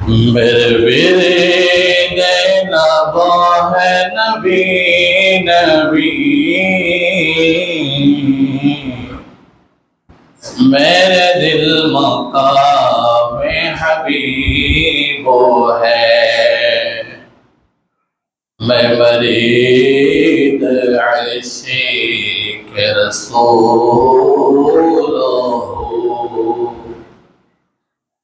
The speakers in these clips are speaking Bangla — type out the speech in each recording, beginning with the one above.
मेरे विरद नबा है नबी नबी, मेरे दिल मकाम हबीबो है। मैं मरीद इश्क़ रसूल हूँ,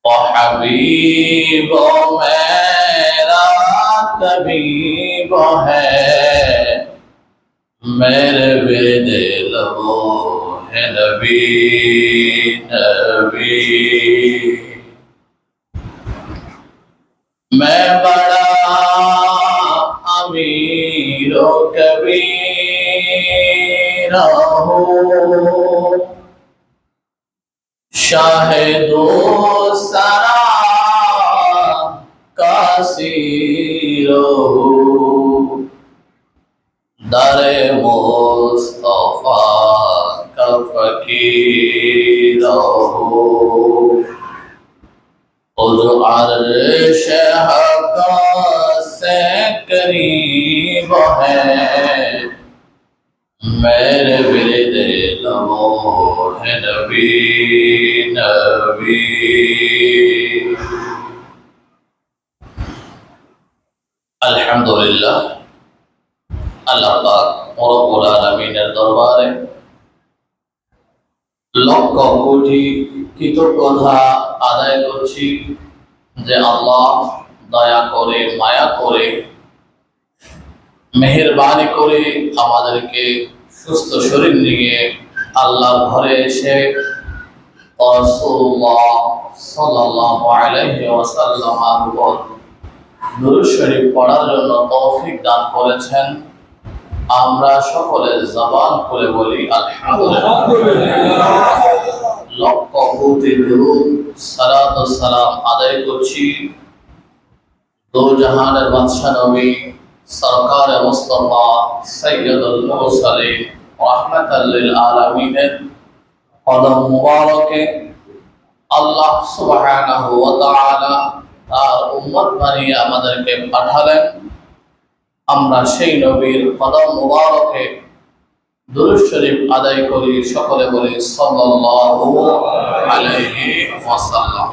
ओ हबीब मेरा तबीब है। मेरे दिल वो है नबी नबी। मैं बड़ा अमीर व कबीर हूँ, शाहिदो सरा कासीर हूँ, दरे मुस्तफा का फकीर हूँ। उस अर्श हक़ से करीब है, मेरे विरद लबो है नबी नबी। अल्हम्दुलिल्लाह, আল্লাহ পাক রব্বুল আলামিনের দরবারে লক্ষ কোটি কৃতজ্ঞতা আদায় করছি যে আল্লাহ দয়া করে মায়া করে মেহেরবানি করে আমাদেরকে সুস্থ শরীর নিয়ে আল্লাহর ঘরে এসে রাসূলুল্লাহ সাল্লাল্লাহু আলাইহি ওয়াসাল্লামের উপর দুরূদ শরীফ পড়ার জন্য তৌফিক দান করেছেন। আমরা সকলে জবান করে বলি আলহামদুলিল্লাহ। লক্ষ কোটি দুরূদ সালাত ও সালাম আদায় করছি দো জাহানের বাদশা নবী সরকার মুস্তাফা সৈয়দুল মুরসালিন রাহমাতাল লিল আলামিনের কদম মুবারকে। আল্লাহ সুবহানাহু ওয়া তাআলা তার উম্মত বানিয়ে আমাদেরকে পাঠালেন। আমরা সেই নবীর কদম মুবারকে দুরূদ শরীফ আদায় করি, সকলে বলি সাল্লাল্লাহু আলাইহি ওয়াসাল্লাম।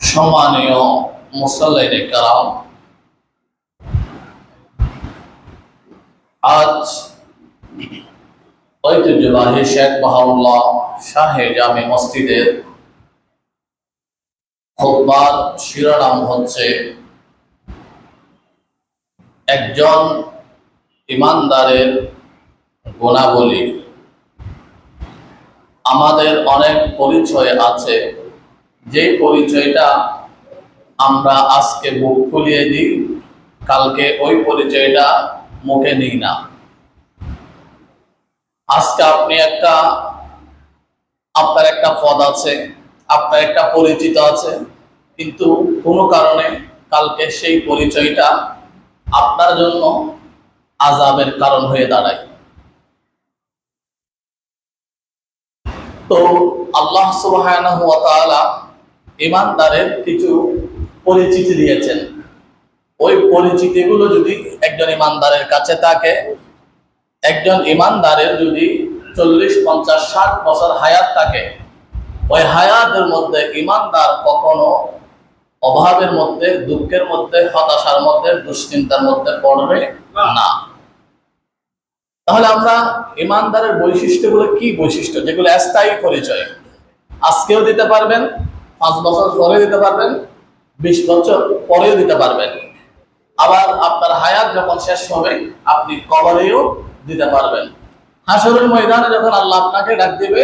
সম্মানীয় মুসল্লিনে কেরাম, আজ ঐতিহ্যবাহী শেখ বাহাউল্লাহ শাহে জামে মসজিদের খুতবার শিরোনাম হচ্ছে একজন ইমানদারের গুণাবলী। আমাদের অনেক পরিচয় আছে, যে পরিচয়টা আমরা আজকে মুখ খুলিয়ে দিই, কালকে ওই পরিচয়টা মুখে নিই না। আজকে আপনার একটা পদ আছে, আপনার একটা পরিচিত আছে, কিন্তু কোনো কারণে কালকে সেই পরিচয়টা আপনার জন্য আযাবের কারণ হয়ে দাঁড়ায়। তো আল্লাহ সুবহানাহু ওয়া তাআলা ঈমানদারের কিছু পরিচিতি দিয়েছেন। ওই পরিচিতিগুলো যদি একজন ঈমানদারের কাছে থাকে, একজন ঈমানদারের যদি 40, 50, 60 বছর হায়াত থাকে, ওই হায়াতের মধ্যে ঈমানদার কখনো অভাবের মধ্যে, দুঃখের মধ্যে, হতাশার মধ্যে, দুশ্চিন্তার মধ্যে পড়বে না। তাহলে আমরা ঈমানদারের বৈশিষ্ট্যগুলো কি বৈশিষ্ট্য, যেগুলো স্থায়ী পরিচয়, আজকেও দিতে পারবেন, 5 বছর পরে দিতে পারবেন, 20 বছর পরেও দিতে পারবেন, আবার আপনার হায়াত যখন শেষ হবে আপনি কবরেও দিতে পারবেন। হাশরের ময়দানে যখন আল্লাহ আপনাকে ডাক দিবে,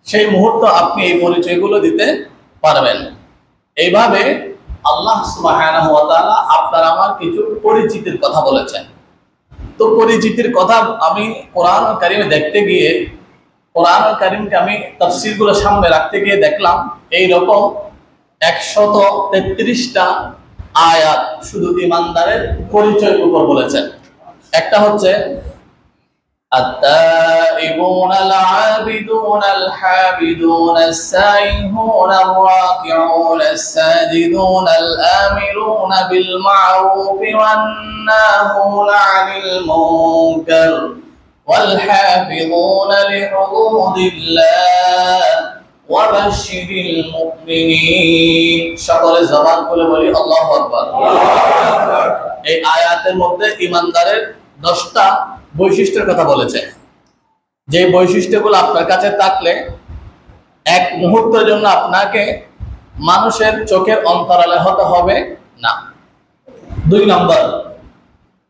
সেই মুহূর্তে আপনি এই পরিচয়গুলো দিতে পারবেন। এইভাবে আল্লাহ সুবহানাহু ওয়া তাআলা আপনার আমার কিছু পরিচিতির কথা বলেছেন। তো পরিচিতির কথা আমি কোরআন কারিমে দেখতে গিয়ে, কোরআন কারিমকে আমি তাফসীরগুলো সামনে রাখতে গিয়ে দেখলাম এইরকম 133টা আয়াত শুধু ঈমানদারের পরিচয়ের উপর বলেছেন। একটা হচ্ছে التائبون العابدون الحامدون السائحون الراكعون الساجدون الآمرون بالمعروف والناهون عن المنكر والحافظون لحدود الله وبشر المؤمنين সকলে জবান খুলে বলি আল্লাহু আকবার। এই আয়াতের মধ্যে ঈমানদারের 10টা বৈশিষ্ট্যের কথা বলেছে, যে বৈশিষ্ট্যগুলো আপনার কাছে থাকলে এক মুহূর্তের জন্য আপনাকে মানুষের চোখের অন্তরালে হতে হবে না। 2 নম্বর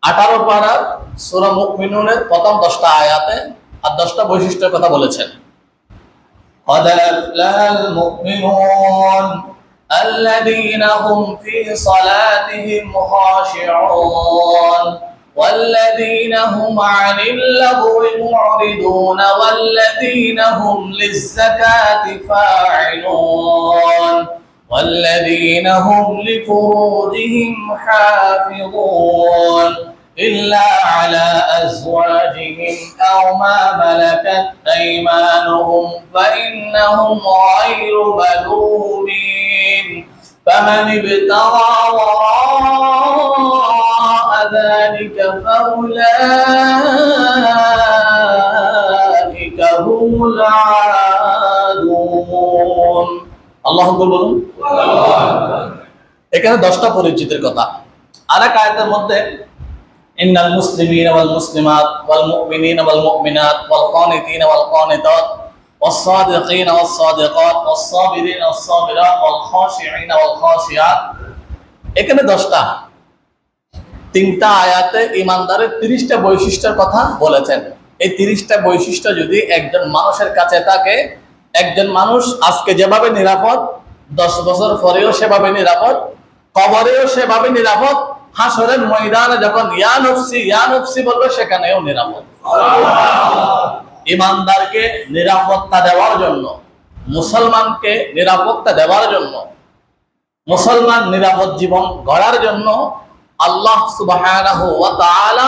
18 পারার সূরা মুমিনুনের প্রথম 10টা আয়াতে আর 10টা বৈশিষ্ট্যের কথা বলেছেন। قد أفلح المؤمنون الذين هم في صلاتهم خاشعون والذين هم عن اللغو معرضون والذين هم للزكاة فاعلون والذين هم لفروجهم حافظون إلا على أزواجهم أو ما ملكت أيمانهم فإنهم غير ملومين فمن ابتغى وراء ذلك فأولئك هم العادون الله أكبر বলুন। এখানে 10টা পরিচিতির কথা। আরেক আয়াতের মধ্যে إن المسلمين والمسلمات والمؤمنين والمؤمنات والقانتين والقانتات والصادقين والصادقات والصابرين والصابرات والخاشعين والخاشعات এখানে 10টা 3টা আয়াতে ঈমানদারের 30টা বৈশিষ্ট্যের কথা বলেছেন। এই 30টা বৈশিষ্ট্য যদি একজন মানুষের কাছে থাকে, একজন মানুষ আজকে যেভাবে নিরাপদ 10 বছর পরেও সেভাবে নিরাপদ, কবরেও সেভাবে নিরাপদ, হাসরের ময়দানে যখন ইয়া নফসি বলবে সেখানেও নিরাপদ। ঈমানদারকে নিরাপত্তা দেওয়ার জন্য, মুসলমানকে নিরাপত্তা দেওয়ার জন্য, মুসলমান নিরাপদ জীবন গড়ার জন্য আল্লাহ সুবহানাহু ওয়া তাআলা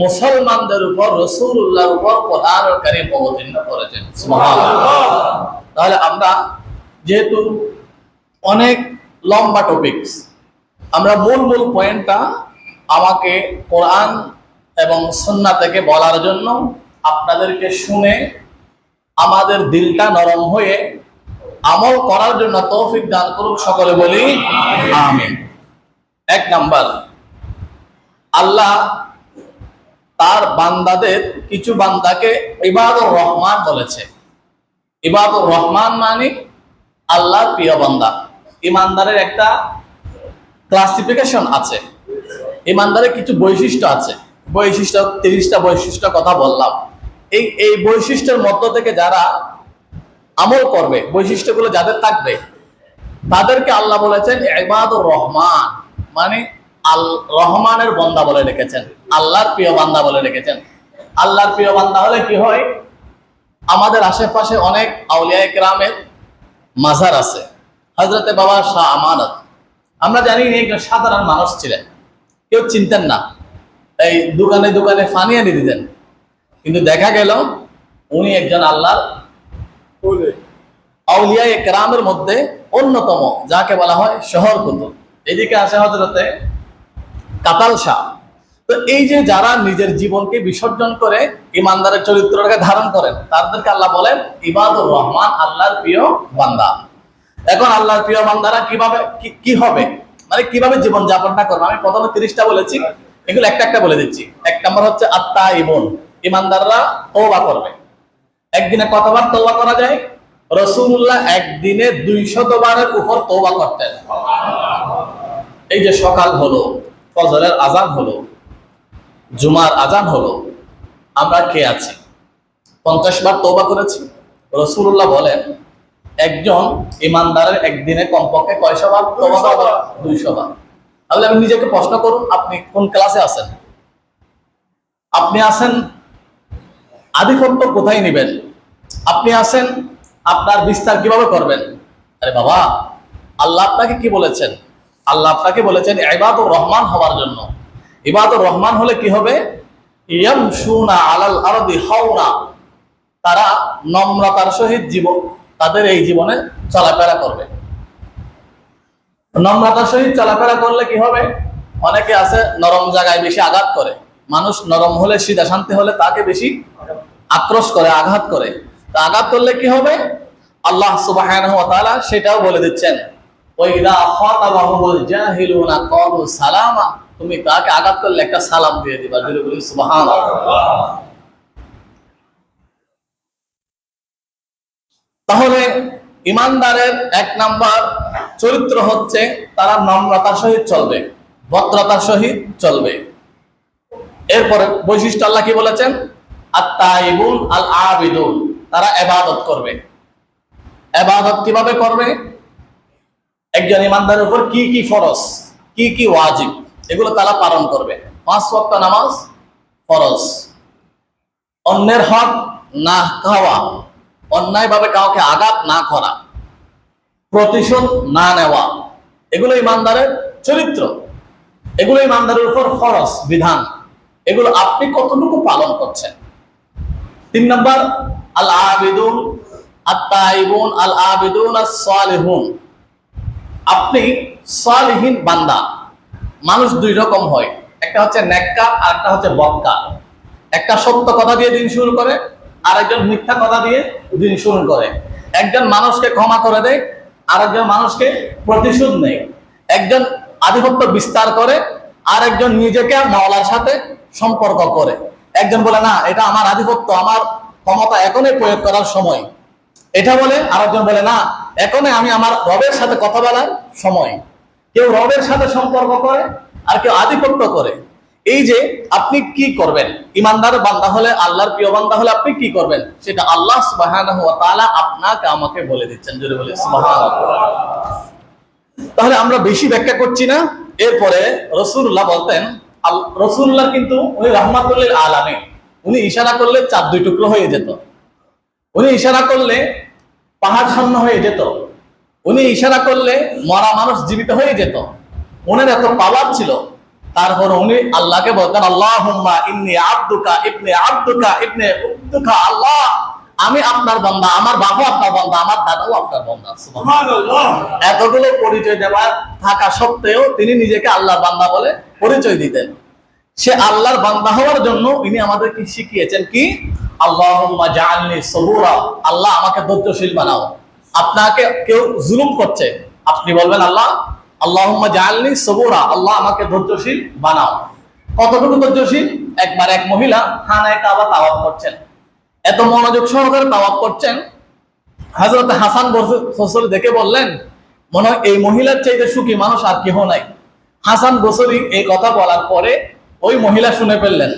মুসলমানদের উপর, রাসূলুল্লাহর উপর কোরআনুল কারীম অবতীর্ণ করেছেন। সুবহানাল্লাহ। তাহলে আমরা যেহেতু অনেক লম্বা টপিকস, আমরা মূল পয়েন্টটা আমাকে কোরআন এবং সুন্নাহ থেকে বলার জন্য আপনাদেরকে শুনে আমাদের দিলটা নরম হয়ে আমল করার জন্য তৌফিক দান করুক, সকলে বলি আমিন। 1 নাম্বার, আল্লাহ তার বান্দাদের কিছু বান্দাকে ইবাদুর রহমান বলেছে। ইবাদুর রহমান মানে আল্লাহর প্রিয় বান্দা। ঈমানদারের একটা ক্লাসিফিকেশন আছে, ঈমানদারের কিছু বৈশিষ্ট্য আছে। 30টা বৈশিষ্ট্য কথা বললাম। এই বৈশিষ্ট্যের মধ্য থেকে যারা আমল করবে, বৈশিষ্ট্যগুলো যাদের থাকবে, তাদেরকে আল্লাহ বলেছেন ইবাদুর রহমান, মানে রহমানের বান্দা বলে রেখেছেন, আল্লাহর প্রিয় বান্দা বলে রেখেছেন। আল্লাহর প্রিয় বান্দা হলে কি হয়? আমাদের আশেপাশে অনেক আউলিয়া ইকরামের মাজার আছে। হযরতে বাবা শাহ আমানত, আমরা জানি একজন সাধারণ মানুষ ছিলেন, কেউ চিনতেন না, এই দোকানে দোকানে ফানি এনে দিতেন। কিন্তু দেখা গেল উনি একজন আল্লাহর আউলিয়া ইকরামের মধ্যে অন্যতম, যাকে বলা হয় শহর কুতুব। এদিকে আসে হযরতে কাতাল শাহ। তো এই যে যারা নিজের জীবনকে বিসর্জন করে ঈমানদারের চরিত্রটাকে ধারণ করেন, তাদেরকে আল্লাহ বলেন ইবাদুর রহমান, আল্লাহর প্রিয় বান্দা। এখন আল্লাহর প্রিয় বান্দারা কিভাবে কি হবে, মানে কিভাবে জীবন যাপনটা করবে? আমি প্রথমে 30টা বলেছি, এগুলো একটা একটা বলে দিচ্ছি। 1 নম্বর হচ্ছে আত-তাইবুন, ঈমানদাররা তওবা করবে। একদিনে কতবার তওবা করা যায়? রাসূলুল্লাহ একদিনে 200 বারের উপর তওবা করতেন। এই যে সকাল হলো, ফজরের আজান হলো, জুমার আজান হলো, আমরা কে আছি? 50 বার তওবা করেছি। রাসূলুল্লাহ বলেন একজন ঈমানদারের একদিনে কমপক্ষে কয়শো বার তওবা করা? 200 বার। তাহলে আমি নিজেকে প্রশ্ন করুন, আপনি কোন ক্লাসে আছেন? আপনি আছেন আধিপত্য কোথায় নেবেন? আপনি আছেন আপনার বিস্তার কিভাবে করবেন? আরে বাবা, আল্লাহ আপনাকে কি বলেছেন? আল্লাহ আপনাকে বলেছেন ইবাদুর রহমান হওয়ার জন্য। ইবাদুর রহমান হলে কি হবে? ইয়ামশুনা আলাল আরদি হাওনা, তারা নম্রতার সহিত জীবন তাদের এই জীবনে চলাফেরা করবে। নম্রতার সহিত চলাফেরা করলে কি হবে? অনেকে আছে নরম জায়গায় বেশি আঘাত করে। মানুষ নরম হলে, সিধা শান্তি হলে তাকে বেশি আক্রোশ করে, আঘাত করে। তা আঘাত করলে কি হবে? আল্লাহ সুবহানাহু ওয়া তাআলা সেটাও বলে দিচ্ছেন, ওয়াইদা খাতাবাহুল জাহিলুনা ক্বালু সালামা, তুমি তাকে আঘাত করলে একটা সালাম দিয়ে দিবা। জোরে বলি সুবহানাল্লাহ। তাহলে ইমানদারের এক নাম্বার চরিত্র হচ্ছে তারা নম্রতার সহিত চলবে, ভদ্রতার সহিত চলবে। এরপরে বৈশিষ্ট্য আল্লাহ কি বলেছেন? আত-তাইবুন আল আবিদুন, তারা ইবাদত করবে। ইবাদত কিভাবে করবে? একজন ইমানদারের উপর কি কি ফরজ, কি কি ওয়াজিব, এগুলো তারা পালন করবে। 5 ওয়াক্ত নামাজ ফরজ, অন্যের হক না খাওয়া, অন্যায়ভাবে কাউকে আঘাত না করা, প্রতিশোধ না নেওয়া, এগুলো ইমানদারের চরিত্র, এগুলো ইমানদারের উপর ফরজ বিধান। এগুলো আপনি কতটুকু পালন করছেন? 3 নাম্বার আল আবিদুন আত-তাইবুন আল আবিদুন আস-সালিহুন, আপনি সালিহিন বান্দা। মানুষ 2 রকম হয়, একটা হচ্ছে নেককার আর একটা হচ্ছে বদকার। একটা সত্য কথা দিয়ে দিন শুরু করে, আর একজন মিথ্যা কথা দিয়ে দিন শুরু করে। একজন মানুষকে ক্ষমা করে দেয়, আর একজন মানুষকে প্রতিশোধ নেয়। একজন আধিপত্য বিস্তার করে, আর একজন নিজেকে মাওলার সাথে সম্পর্ক করে। একজন বলে না, এটা আমার আধিপত্য, আমার ক্ষমতা এখনই প্রয়োগ করার সময়, এটা বলে। আরেকজন বলে না, এখনই আমি আমার রবের সাথে কথা বলার সময়। কেউ রবের সাথে সম্পর্ক করে, আর কেউ আধিপত্য করে। এই যে আপনি কি করবেন, ইমানদার বান্দা হলে, আল্লাহর প্রিয় বান্দা হলে আপনি কি করবেন, সেটা আল্লাহ সুবহানাহু ওয়া তাআলা আপনাকে আমাকে বলে দিচ্ছেন। জোরে বলি সুবহানাল্লাহ। তাহলে আমরা বেশি ব্যাখ্যা করছি না। এরপরে রাসূলুল্লাহ বলতেন, রাসূলুল্লাহ কিন্তু উনি রাহমাতুল লিল আলামিন, উনি ইশারা করলে চাঁদ 2 টুকরো হয়ে যেত, উনি ইশারা করলে পাহাড় শূন্য হয়ে যেত, উনি ইশারা করলে মরা মানুষ জীবিত হয়ে যেত। ওনার এত পাওয়ার ছিল, তারপর উনি আল্লাহকে বলতেন, আল্লাহুম্মা ইন্নী আবদুকা ইবনে আবদুকা ইবনে উবদুকা, আল্লাহ আমি আপনার বান্দা, আমার বাবা আপনার বান্দা, আমার দাদাও আপনার বান্দা। সুবহানাল্লাহ। এতগুলো পরিচয় দেওয়ার থাকা সত্ত্বেও তিনি নিজেকে আল্লাহর বান্দা বলে পরিচয় দিতেন। সে আল্লাহর বান্দা হওয়ার জন্য ইনি আমাদেরকে শিখিয়েছেন কি? আল্লাহুম্মা জাআলনি সবুরা, আল্লাহ আমাকে ধৈর্যশীল বানাও। আপনাকে কেউ জুলুম করছে, আপনি বলবেন আল্লাহ আল্লাহুম্মা জাআলনি সবুরা, আল্লাহ আমাকে ধৈর্যশীল বানাও। কতটুকু ধৈর্যশীল? একবার এক মহিলা খানায় কাবা তাওয়াফ করছেন, এত মনোযোগ সহকারে তাওয়াফ করছেন, হযরত হাসান বসরি দেখে বললেন, মনে হয় এই মহিলার চাইতে সুখী মানুষ আর কেউ নাই। হাসান বসরি এই কথা বলার পরে ওই মহিলা শুনে ফেললেন,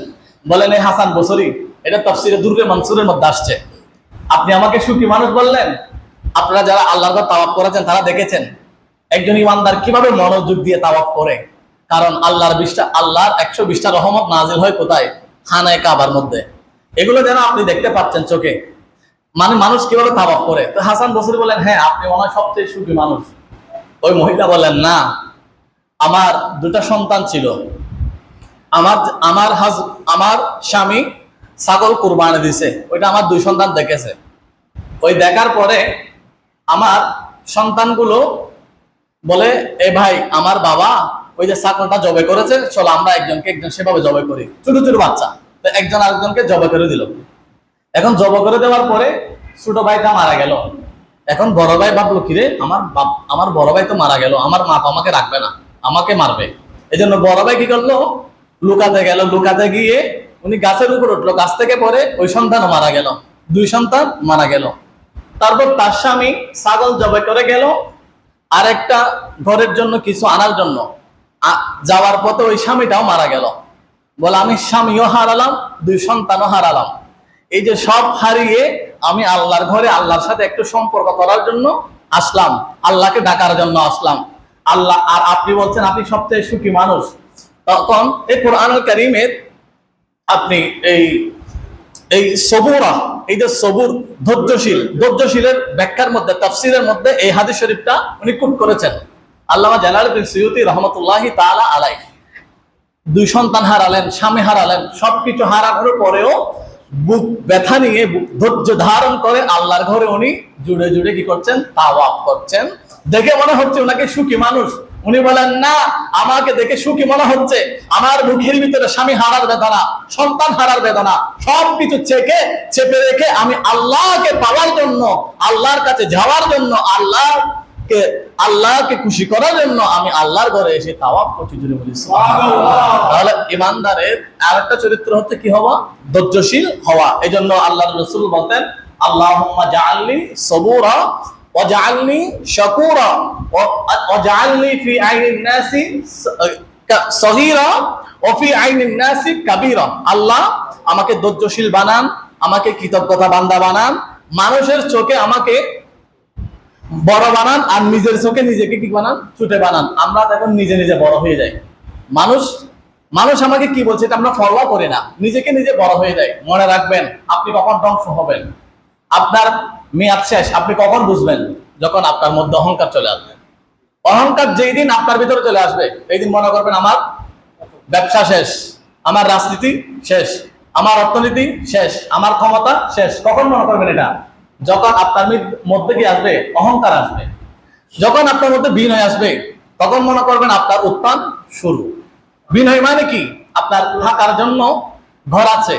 বলেন, এই হাসান বসরি, এটা তাফসিরে দুররে মানসুরের মধ্যে আসছে, আপনি আমাকে সুখী মানুষ বললেন? আপনারা যারা আল্লাহর ঘর তাওয়াফ করেছেন তারা দেখেছেন একজন ইমানদার কিভাবে মনোযোগ দিয়ে তাওয়াফ করে। কারণ আল্লাহর 120টা রহমত নাজিল হয় কোথায়? খানায়ে কাবার মধ্যে। এগুলো যেন আপনি দেখতে পাচ্ছেন চোখে, মানে মানুষ কিভাবে তাওয়াফ করে। তো হাসান বসরি বলেন, হ্যাঁ আপনি মনে হয় সবচেয়ে সুখী মানুষ। ওই মহিলা বলেন, না, আমার 2টা সন্তান ছিল, আমার স্বামী ছাগল কুরবানি দিছে, ওইটা আমার 2 সন্তান দেখেছে। ওই দেখার পরে আমার সন্তানগুলো বলে, এ ভাই, আমার বাবা ওই যে ছাগলটা জবাই করেছে, চলো আমরা একজন সেভাবে জবাই করি। ছোট ছোট বাচ্চা, তো একজন আরেকজনকে জবাই করে দিল। এখন জবাই করে দেওয়ার পরে ছোট ভাইটা মারা গেল। এখন বড় ভাই ভাবলো, কিরে, আমার বড় ভাই তো মারা গেল, আমার মা আমাকে রাখবে না, আমাকে মারবে। এই জন্য বড় ভাই কি করলো, লুকাতে গেল। লুকাতে গিয়ে উনি গাছের উপর উঠলো, গাছ থেকে পরে ওই সন্তানও মারা গেল, 2 সন্তান মারা গেল। তারপর তার স্বামী ছাগল জবাই করে গেল আরেকটা ঘরের জন্য কিছু আনার জন্য, যাওয়ার পথে ওই স্বামীটাও মারা গেল। বলে, আমি স্বামীও হারালাম, 2 সন্তানও হারালাম। এই যে সব হারিয়ে আমি আল্লাহর ঘরে আল্লাহর সাথে একটু সম্পর্ক করার জন্য আসলাম, আল্লাহকে ডাকার জন্য আসলাম। আল্লাহ, আর আপনি বলছেন আপনি সবচেয়ে সুখী মানুষ। তখন এই কোরআনুল কারীমের আপনি এই সবুরা, এই যে সবুর, ধৈর্যশীলের ব্যাখ্যার মধ্যে, তাফসীরের মধ্যে এই হাদিস শরীফটা উনি কোট করেছেন আল্লামা জালালউদ্দিন সুয়ুতী রাহমাতুল্লাহি তাআলা আলাইহি। দুই সন্তান হারালেন, স্বামী হারালেন, সবকিছু হারানোর পরেও বুক ব্যথা নিয়ে ধৈর্য ধারণ করে আল্লাহর ঘরে উনি জুড়ে জুড়ে কি করছেন? তাওয়াফ করছেন। দেখে মনে হচ্ছে ওনাকে সুখী মানুষ। উনি বলেন, না, আমাকে দেখে সুখী মনে হচ্ছে, আমার মুখের ভিতরে স্বামী হারার বেদনা, সন্তান হারার বেদনা, সবকিছু চেপে রেখে আমি আল্লাহকে পাওয়ার জন্য, আল্লাহর কাছে যাওয়ার জন্য, আল্লাহকে খুশি করার জন্য আমি আল্লাহর ঘরে এসে তাওয়াফ করছি। জুড়ে বলি সুবহানাল্লাহ। তাহলে ইমানদারের আরেকটা চরিত্র হচ্ছে কি হওয়া? ধৈর্যশীল হওয়া। এজন্য আল্লাহর রাসূল বলতেন, আল্লাহুম্মা জাআলনি সবুরা ওয়া জাআলনি শাকুরা ওয়া জাআলনি ফি আইনিন নাসি সগীরা ওয়া ফি আইনিন নাসি কাবীরা। আল্লাহ, আমাকে ধৈর্যশীল বানান, আমাকে কৃতজ্ঞতা বান্দা বানান, মানুষের চোখে আমাকে বড় বানান, আর নিজের চোখে নিজেকে কি বানান? ছোট বানান। আমরা এখন নিজে নিজে বড় হয়ে যাই। মানুষ আমাকে কি বলছে এটা আমরা ফলো করি না, নিজেকে নিজে বড় হয়ে যায়। মনে রাখবেন, আপনি কখন ধ্বংস হবেন, আপনার মেয়াদ শেষ, আপনি কখন বুঝবেন? যখন আপনার মধ্যে অহংকার চলে আসবে। অহংকার যেই দিন আপনার ভিতরে চলে আসবে, এই দিন মনে করবেন আমার ব্যবসা শেষ, আমার রাজনীতি শেষ, আমার অর্থনীতি শেষ, আমার ক্ষমতা শেষ। কখন মনে করবেন এটা? যখন আপনার মধ্যে কি আসবে? অহংকার আসবে। যখন আপনার মধ্যে বিনয় আসবে, তখন মনে করবেন আপনার উত্থান শুরু। বিনয় মানে কি? আপনার থাকার জন্য ঘর আছে,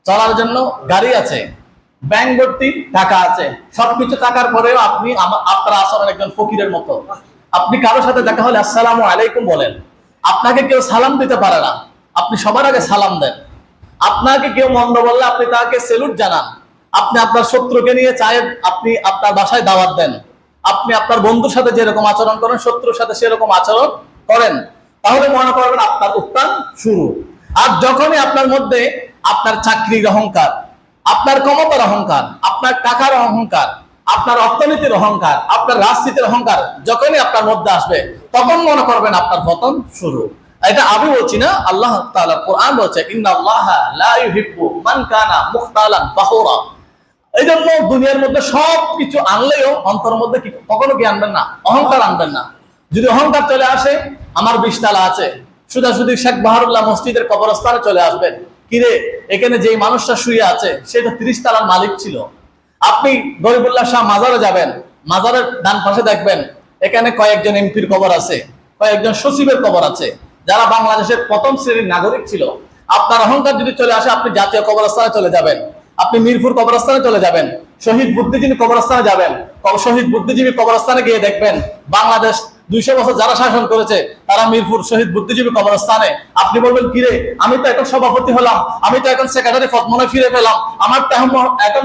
চলার জন্য গাড়ি আছে, ব্যাংক ভর্তি টাকা আছে, সবকিছু থাকার পরেও আপনি আপনার আচরণ একজন ফকিরের মতো। আপনি কারোর সাথে দেখা হলে আসসালামু আলাইকুম বলেন, আপনাকে কেউ সালাম দিতে পারে না, আপনি সবার আগে সালাম দেন। আপনাকে কেউ মন্দ বললে আপনি তাকে সেলুট জানান। আপনি আপনার শত্রুকে নিয়ে আপনি আপনার বাসায় দাওয়াত দেন। আপনি আপনার বন্ধুর সাথে যেরকম আচরণ করেন, শত্রুর সাথে সেরকম আচরণ করেন। তাহলে মনে করবেন আপনার উত্থান শুরু। আর যখনই আপনার মধ্যে আপনার চাকরির অহংকার, আপনার ক্ষমতার অহংকার, আপনার টাকার অহংকার, আপনার অর্থনীতির অহংকার, আপনার রাজনীতির অহংকার যখনই আপনার মধ্যে আসবে, তখন মনে করবেন আপনার পতন শুরু। এটা আমি বলছি না, আল্লাহ তাআলা কোরআন বলছে, ইন্নাল্লাহা লা ইউহিব্বু মান কানা মুখতালান ফাখুরা। এই জন্য দুনিয়ার মধ্যে সবকিছু আনলেও অন্তরের মধ্যে কখনো কি আনবেন না? অহংকার আনবেন না। যদি অহংকার চলে আসে, আমার 20 তালা আছে, সোজাসুজি শেখ বাহারুল্লাহ মসজিদের কবরস্থানে চলে আসবেন। কিরে, এখানে যে মানুষটা শুয়ে আছে সেটা 30 তালার মালিক ছিল। আপনি গরিবুল্লাহ শাহ মাজারে যাবেন, মাজারের ডান পাশে দেখবেন এখানে কয়েকজন এমপির কবর আছে, কয়েকজন সচিবের কবর আছে, যারা বাংলাদেশের প্রথম শ্রেণীর নাগরিক ছিল। আপনার অহংকার যদি চলে আসে, আপনি জাতীয় কবরস্থানে চলে যাবেন, আপনি মিরপুর কবরস্থানে চলে যাবেন, শহীদ বুদ্ধিজীবী কবরস্থানে যাবেন। শহীদ বুদ্ধিজীবী কবরস্থানে গিয়ে দেখবেন বাংলাদেশ 200 বছর যারা শাসন করেছে তারা মিরপুর শহীদ বুদ্ধিজীবী কবরস্থানে। আপনি বলবেন, কিরে, আমি তো এখন সভাপতি হলাম, আমি তো এখন সেক্রেটারি পদ মনে ফিরে পেলাম, আমার তো এখন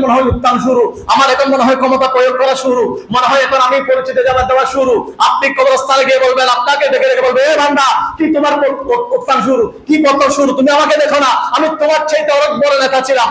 মনে হয় উত্থান শুরু, আমার এখন মনে হয় ক্ষমতা প্রয়োগ করা শুরু, মনে হয় এখন আমি পরিচিত দেওয়া শুরু। আপনি কবরস্থানে গিয়ে বলবেন, আপনাকে দেখে দেখে বলবে, এ বান্দা, কি তোমার উত্থান শুরু, কি পতন শুরু? তুমি আমাকে দেখো না, আমি তোমার চাইতে অনেক বড় নেতা ছিলাম,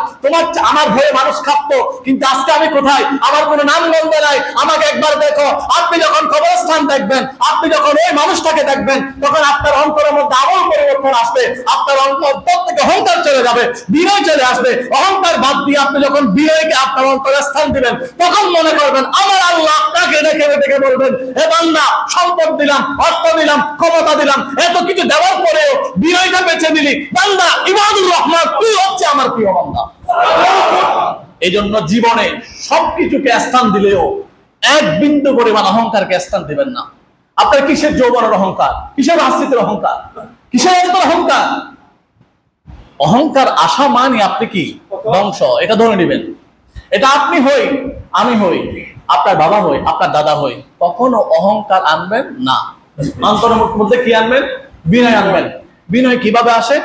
আমার ভয়ে মানুষ কাঁপতো, কিন্তু আজকে আমি কোথায়? আমার কোনো নাম গন্ধ নাই, আমাকে একবার দেখো। আপনি যখন কবরস্থান দেখবেন, আপনি যখন ওই মানুষটাকে দেখবেন, তখন আপনার অন্তরের মধ্যে আমল পরিবর্তন আসবে, আপনার অন্তর থেকে অহংকার চলে যাবে, বিনয় চলে আসবে। অহংকার বাদ দিয়ে আপনি যখন বিনয়কে আপনার অন্তরে স্থান দিবেন, তখন মনে করবেন আমার আল্লাহ আপনাকে দেখে দেখে বলবেন, হে বান্দা, সম্পদ দিলাম, অর্থ দিলাম, ক্ষমতা দিলাম, এত কিছু দেওয়ার পরেও বিনয়টা বেছে দিলি, বান্দা ইবাদুর রহমান, তুই হচ্ছে আমার প্রিয় বান্দা। এই জন্য জীবনে সবকিছুকে স্থান দিলেও এক বিন্দু পরিমাণ অহংকারকে স্থান দিবেন না। আপনার কিসের যৌবনের অহংকার, কিসের রাজনীতির অহংকার, কিসের অহংকার? অহংকার আসা মানে আপনি কি বংশ, এটা ধরে নেবেন। এটা আপনি হই, আমি হই, আপনার বাবা হই, আপনার দাদা হই, কখনো অহংকার আনবেন না। অন্তরের মধ্যে কি আনবেন? বিনয় আনবেন। বিনয় কিভাবে আসে?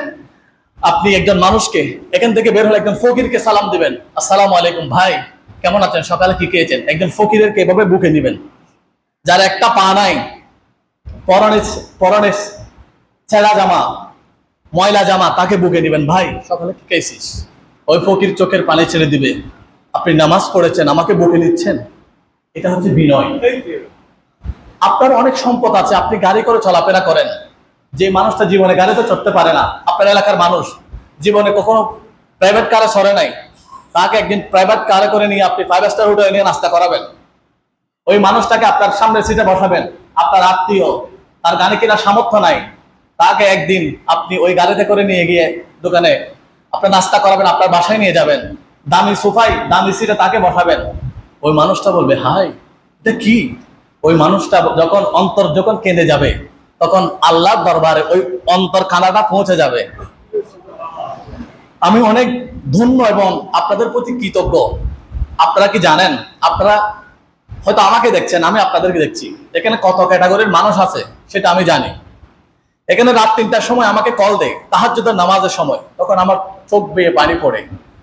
আপনি একজন মানুষকে এখান থেকে বের হলে একজন ফকিরকে সালাম দিবেন, আসসালামু আলাইকুম ভাই, কেমন আছেন, সকালে কি খেয়েছেন? একজন ফকিরের এভাবে বুকে নিবেন। যার একটা পা নাই, পরনে ছেঁড়া জামা, ময়লা জামা, তাকে বুকে দিবেন, ভাই সকালে কি খেয়েছিস? ওই ফকির চোখের পানি ছেড়ে দিবে, আপনি নামাজ পড়েছেন, আমাকে বুকে নিচ্ছেন। এটা হচ্ছে বিনয়। আপনার অনেক সম্পদ আছে, আপনি গাড়ি করে চলাফেরা করেন, যে মানুষটা জীবনে গাড়িতে চড়তে পারে না, আপনার এলাকার মানুষ জীবনে কখনো প্রাইভেট কারে চড়ে নাই, তাকে একদিন প্রাইভেট কারে করে নিয়ে আপনি 5 স্টার হোটেলে নিয়ে নাস্তা করাবেন। ওই মানুষটাকে আপনার সামনে সিটে বসাবেন, আপনার আত্মীয়, তার গাড়ি কেনার সামর্থ্য নাই, তাকে একদিন আপনি ওই গাড়িতে করে নিয়ে গিয়ে দোকানে আপনার নাস্তা করাবেন, আপনার বাসায় নিয়ে যাবেন, দামি সোফায় দামি সিটে তাকে বসাবেন, ওই মানুষটা বলবে হাই এটা কি? ওই মানুষটা যখন কেঁদে যাবে, তখন আল্লাহর দরবারে ওই অন্তর কানাটা পৌঁছে যাবে। আমি অনেক ধন্য এবং আপনাদের প্রতি কৃতজ্ঞ। আপনারা কি জানেন, আপনারা হয়তো আমাকে দেখছেন, আমি আপনাদেরকে দেখছি। এখানে কত ক্যাটাগরির মানুষ আছে সেটা আমি জানি। এখানে রাত 3টার সময় আমাকে কল দেয়, তাহাজ্জুদের নামাজের সময়, তখন আমার চোখ বেয়ে পানি পড়ে।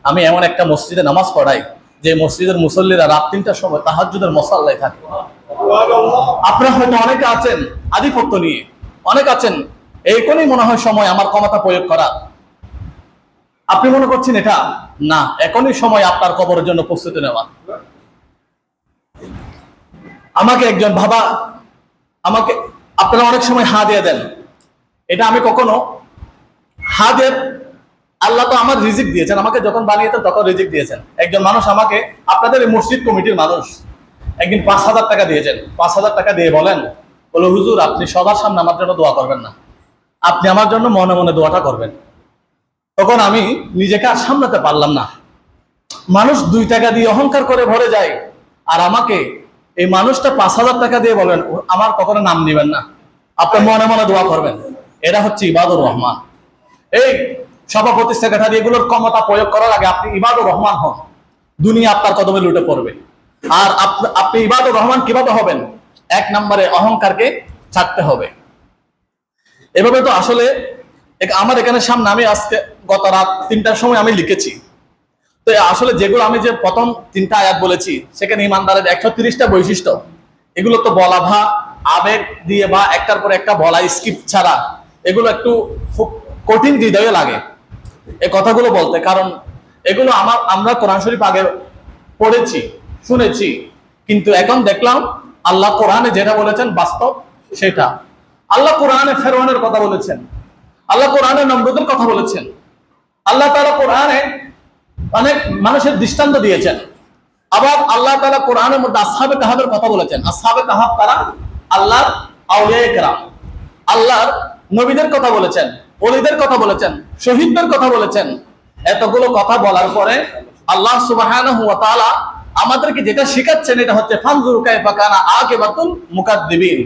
আমি এমন একটা মসজিদে নামাজ পড়াই যে মসজিদের মুসল্লিরা রাত 3টার সময় তাহাজ্জুদের মুসাল্লায় থাকে। আপনারা হয়তো অনেকে আছেন আধিপত্য নিয়ে, অনেক আছেন এইখানেই মনে হয় সময় আমার ক্ষমতা প্রয়োগ করা। আপনি মনে করছেন এটা না, এখনই সময় আপনার কবরের জন্য প্রস্তুতি নেওয়া। আমাকে একজন বাবা, আমাকে আপনারা অনেক সময় হা দিয়ে দেন, এটা আমি কখনো হা দিয়ে, আল্লাহ তো আমার রিজিক দিয়েছেন, আমাকে যখন বানিয়েছেন তখন রিজিক দিয়েছেন। একজন মানুষ আমাকে, আপনাদের এই মসজিদ কমিটির মানুষ, একদিন 5,000 টাকা দিয়েছেন। 5,000 টাকা দিয়ে বলো হুজুর আপনি সবার সামনে আমার জন্য দোয়া করবেন না, আপনি আমার জন্য মনে মনে দোয়াটা করবেন। তখন আমি নিজেকে আর সামলাতে পারলাম না। মানুষ 2 টাকা দিয়ে অহংকার করে ভরে যায়, আর আমাকে এই মানুষটা 5,000 টাকা দিয়ে বলেন আমার কখনো নাম নেবেন না, আপনি মনে মনে দোয়া করবেন। এরা হচ্ছে ইবাদুর রহমান। এই সভাপতি সেক্রেটারি এগুলোর ক্ষমতা প্রয়োগ করার আগে আপনি ইবাদুর রহমান হন, দুনিয়া আপনার কদমে লুটে পড়বে। আর আপনি ইবাদুর রহমান কিভাবে হবেন? 1 নম্বরে অহংকারকে ছাড়তে হবে। এভাবে তো আসলে আমার এখানে সামনে, আমি আজকে গত রাত 3টার সময় আমি লিখেছি, তো আসলে যেগুলো আমি যে প্রথম 3টা আয়াত বলেছি, সেখানে ইমানদারের 130টা বৈশিষ্ট্য, এগুলো তো বলা আবেগ দিয়ে বা একটার পর একটা বলা স্কিপ ছাড়া, এগুলো একটু খুব কঠিন হৃদয়ে লাগে এই কথাগুলো বলতে। কারণ এগুলো আমরা কোরআন শরীফ আগে পড়েছি, শুনেছি, কিন্তু এখন দেখলাম আল্লাহ কোরআনে যেটা বলেছেন বাস্তব সেটা। আল্লাহ কোরআনে ফেরআউনের কথা বলেছেন, আল্লাহ কোরআনে নমরুদের কথা বলেছেন, আল্লাহ তাআলা কোরআনে অনেক মানুষের দৃষ্টান্ত দিয়েছেন। আবার আল্লাহ তাআলা কোরআনের মধ্যে আসহাবে কাহাবের কথা বলেছেন। আসহাবে কাহাব তারা আল্লাহর আউলিয়ায়ে কেরাম, আল্লাহর নবীদের কথা বলেছেন, ওলিদের কথা বলেছেন, শহীদদের কথা বলেছেন। এতগুলো কথা বলার পরে আল্লাহ সুবহানাহু ওয়া তাআলা আমাদেরকে যেটা শেখাচ্ছেন, এটা হচ্ছে ফানজুরু কাইফা কানা আকিবাতুল মুকাদ্দিবিন।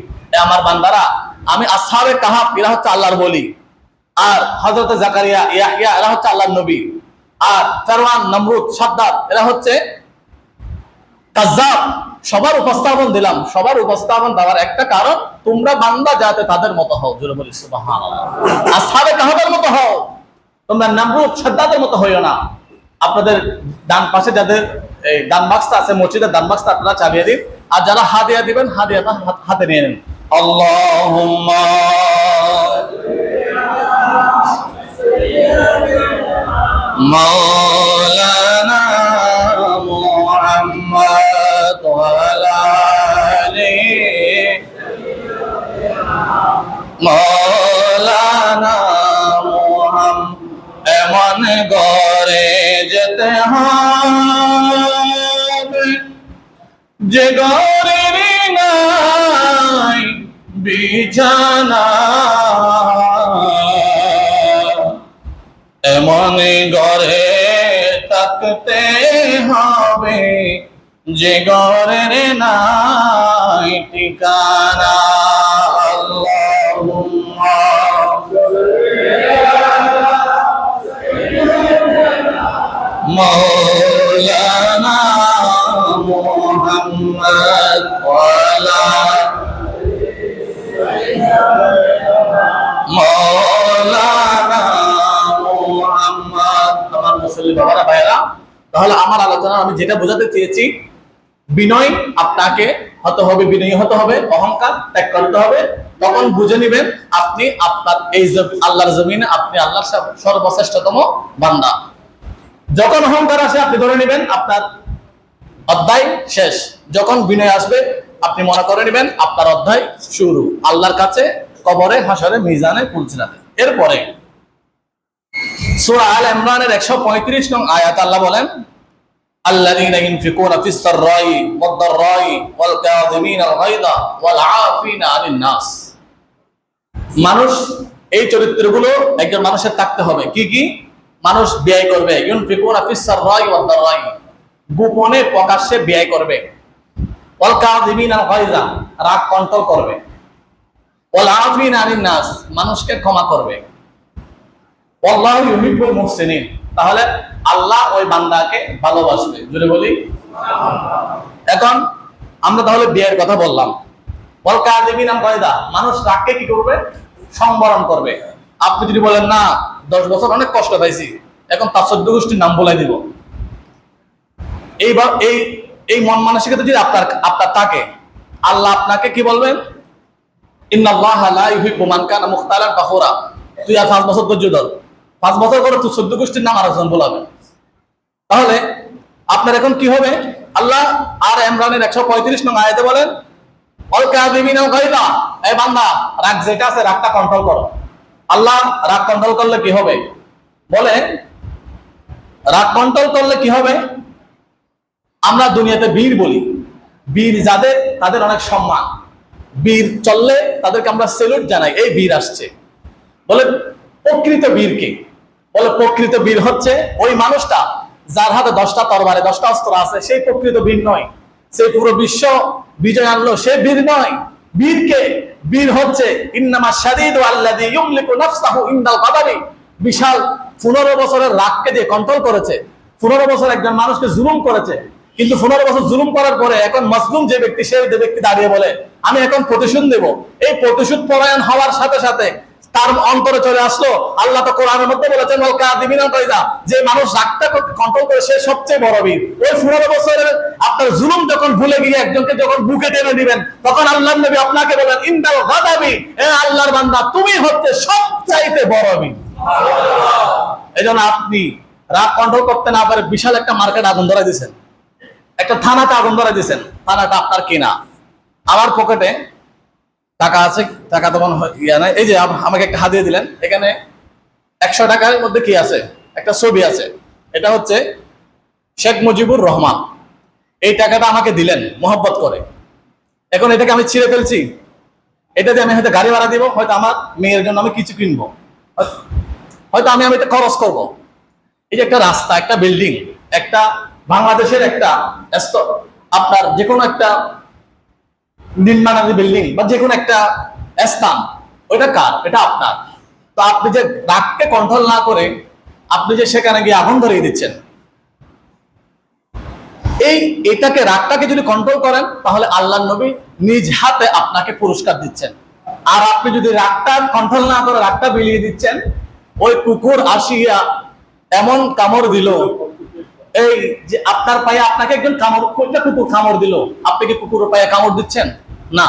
আমার বান্দারা, আমি আসহাবে কাহাব এরা হচ্ছে আল্লাহর ওলি, আর হযরত জাকারিয়া, ইয়াহইয়া এরা হচ্ছে আল্লাহর নবী, আর ফেরআউন, নমরুদ, সাদ্দাত এরা হচ্ছে কাজ্জাব। সবার উপস্থাপন দিলাম। সবার উপস্থাপন দেওয়ার একটা কারণ, তোমরা বান্দা যাতে তাদের মতো হও। জোরে বলি সুবহানাল্লাহ। আসহাবে কাহাবের মতো হও, তোমরা নমরুদ, সাদ্দাতের মতো হইও না। আপনাদের ডান পাশে যাদের এই দান বাক্সটা আছে, মসজিদের দান বাক্সটা আপনারা চালিয়ে দিন, আর যারা হাদিয়া দিবেন হাদিয়াটা হাতে নিয়ে নিন। আল্লাহুম্মা মাওলানা মুহাম্মদ ওয়া আলা আলি মাওলানা মুহাম্মদ। এমন ঘরে যেতে হবে যে ঘরের নাই বিছানা, এমন ঘরে থাকতে হবে যে ঘরের নাই ঠিকানা। আল্লাহুম্মা মাওলানা মুহাম্মদ ওয়া আলা মাওলানা মুহাম্মদ। আমার মুসলিম বাবারা ভাইরা, তাহলে আমার আলোচনা আমি যেটা বোঝাতে চেয়েছি, বিনয় আপনাকে হতে হবে, বিনয়ী হতে হবে, অহংকার ত্যাগ করতে হবে। তখন বুঝে নেবেন আপনি আপনার এই আল্লাহর জমিনে আপনি আল্লাহর সর্বশ্রেষ্ঠতম বান্দা। যখন অহংকার আসে আপনি ধরে নেবেন আপনার অধ্যায় শেষ। যখন বিনয় আসবে আপনি মনে করে নেবেন আপনার অধ্যায় শুরু, আল্লাহর কাছে, কবরে, হাসরে, মিজানে পৌঁছাতে। এরপরে সূরা আল ইমরানের 135 নং আয়াত আল্লাহ বলেন, আল্লাযীনা ইউনফিকুনা ফিস সাররাই ওয়াদ দাররাই ওয়াল কাযিমিনাল গায়যা ওয়াল আফিনা আনিন নাস। মানুষ এই চরিত্রগুলো একজন মানুষের থাকতে হবে। কি কি? মানুষ ব্যয় করবে, ইউনফিকুনা ফিস সাররাই ওয়াদ দাররাই, গোপনে প্রকাশ্যে ব্যয় করবে। ওয়াল কাযিমিনাল গায়যা, রাগ কন্ট্রোল করবে। ওয়াল আফিনা আনিন নাস, মানুষকে ক্ষমা করবে। ওয়াল্লাহু ইউহিব্বুল মুহসিনিন, তাহলে আল্লাহ ওই বান্দাকে ভালোবাসবে। জোরে বলি সুবহানাল্লাহ। এখন আমরা তাহলে বিয়ের কথা বললাম। ওয়াল কাযিমিনাল গায়যা, মানুষ রাগকে কি করবে? সংবরণ করবে। আপনি যদি বলেন না 10 বছর অনেক কষ্ট পাইছি, এখন তার 14 গোষ্ঠীর নাম বলাই দিব, এইবার এই মন মানসিকতা যদি আপনার থাকে, আল্লাহ আপনাকে কি বলবেন? ইন্নাল্লাহা লা ইউহিব্বু মান কানা মুখতালান ফাখুরা। তুই আর 5 বছর ধৈর্য ধর, 5 বছর করে তুই 14 গোষ্ঠীর নাম আরেকজন বলাবে। তাহলে আপনার এখন কি হবে? আল্লাহ আর ইমরানের 135 নং আয়াতে বলেন ওয়াল কাযিমিনাল গায়যা, এই বান্দা রাগ যেটা আছে রাগটা কন্ট্রোল করো। আল্লাহ রাগ কন্ট্রোল করলে কি হবে? বলে রাগ কন্ট্রোল করলে কি হবে? আমরা দুনিয়াতে বীর বলি, বীর যাদের তাদের অনেক সম্মান, বীর চললে তাদেরকে আমরা সেলুট জানাই, এই বীর আসছে। বলে প্রকৃত বীর কে? বলে প্রকৃত বীর হচ্ছে ওই মানুষটা যার হাতে 10টা তরবারে 10টা অস্ত্র আছে, সেই প্রকৃত বীর নয়। সেই পুরো বিশ্ব বিজয় আনলো, সে বীর নয়। বীর কে? বীর হচ্ছে ইন্নামা শাদীদু আল্লাযী ইমলিকু নাফসাহু ইনদাল গাদাবি, বিশাল 15 বছরের রাগকে দিয়ে কন্ট্রোল করেছে। 15 বছর একজন মানুষকে জুলুম করেছে, কিন্তু 15 বছর জুলুম করার পরে এখন মাজলুম যে ব্যক্তি, সেই ব্যক্তি দাঁড়িয়ে বলে আমি এখন প্রতিশোধ দেব। এই প্রতিশোধ পরায়ণ হওয়ার সাথে সাথে তার অন্তরে চলে আসলো, আল্লাহ তো কোরআনের মধ্যে বলেছেন ওয়াল কাযিমিনাল গায়যা, যে মানুষ রাগটা কন্ট্রোল করে সে সবচেয়ে বড় বীর। ওই 15 বছরের আপনার জুলুম যখন ভুলে গিয়ে একজনকে যখন বুকে টেনে দিবেন, তখন আল্লাহর নবী আপনাকে বলেন ইনদাল গাদাবি, এ আল্লাহর বান্দা তুমি হচ্ছে সবচাইতে বড় বীর। সুবহানাল্লাহ। এজন্য আপনি রাগ কন্ট্রোল করতে না পারে বিশাল একটা মার্কেট আগুন ধরে দিয়েছেন, একটা থানাতে আগুন ধরে দিয়েছেন, থানাটা আপনার কিনা। আমার পকেটে টাকা আছে, টাকা তো মনে হয় ইয়া নাই, এই যে আমাকে একটা হাদিয়া দিলেন, এখানে 100 টাকার মধ্যে কি আছে? একটা ছবি আছে, এটা হচ্ছে শেখ মুজিবুর রহমান। এই টাকাটা আমাকে দিলেন মহব্বত করে। এখন এটাকে আমি ছিঁড়ে ফেলছি, এটা দিয়ে আমি হয়তো গাড়ি ভাড়া দিব, হয়তো আমার মেয়ের জন্য আমি কিছু কিনবো, হয়তো আমি এটা খরচ করব। এই যে একটা রাস্তা, একটা বিল্ডিং, একটা বাংলাদেশের একটা আপনার যে কোনো একটা নির্মাণাধীন বিল্ডিং বা যে কোনো একটা স্থান, ওইটা কার? এটা আপনার। তো আপনি যে রাগকে কন্ট্রোল না করে আপনি যে সেখানে গিয়ে আগুন ধরিয়ে দিচ্ছেন, এটাকে রাগটাকে যদি কন্ট্রোল করেন, তাহলে আল্লাহর নবী নিজ হাতে আপনাকে পুরস্কার দিচ্ছেন। আর আপনি যদি রাগটা কন্ট্রোল না করে রাগটা বিলিয়ে দিচ্ছেন, ওই কুকুর আসিয়া এমন কামড় দিল, এই যে আপনার পায়ে আপনাকে একজন কুকুর কামড় দিল, আপনি কি কুকুরের পায়ে কামড় দিচ্ছেন? না।